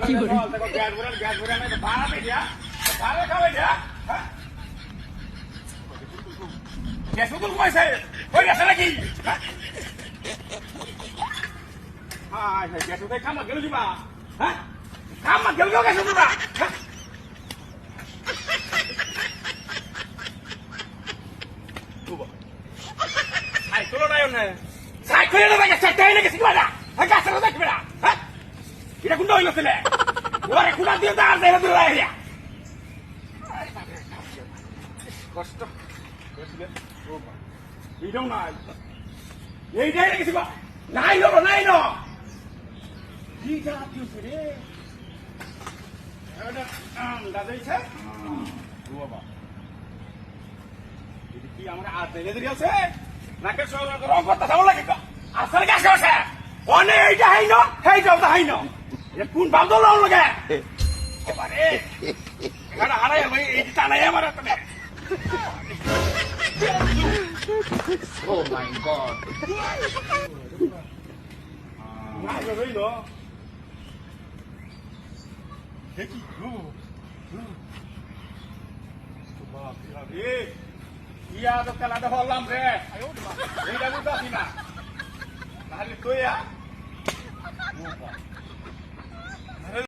Gas ভরে না ভাড়া দিয়া ভাড়া খাওয়াই দিয়া গ্যাস কত কমাইছে ওই গেছে নাকি হ্যাঁ গ্যাস কোথায় খামা গেল দিবা হ্যাঁ খামা গেল গ্যাস দিবা সাইকেলও নাই না সাইকেলের ব্যাগে চারটাই লেগেছে কি বাড়া হ্যাঁ গাছের দেখবে না হ্যাঁ এটা কোনটা হইল ছেলে ওরে কুড়া দিয়ে দাঁড় দেয় দূর এরিয়া কষ্ট এইটাও নাই এইটাই লেগেছি নাই নো নাই নো এইটা দিয়েছে রে দাদাইছে বাবা এটা কি আমরা আর দেলে দিয়ে আছে নাকে রং করতে যাবো লাগে আসলে গাছ আছে অনেক এইটা হাই ন সেইটাও তো হাই ন এটা কোন ভাব দল লাগে এবারে এখানে হারাই এই টানাই আমার হাতে Oh my God! না যাবেই ন দেখি ইয়া তো খেলাটা হলাম রে এইটা বুঝতে পারছি না তাহলে তুই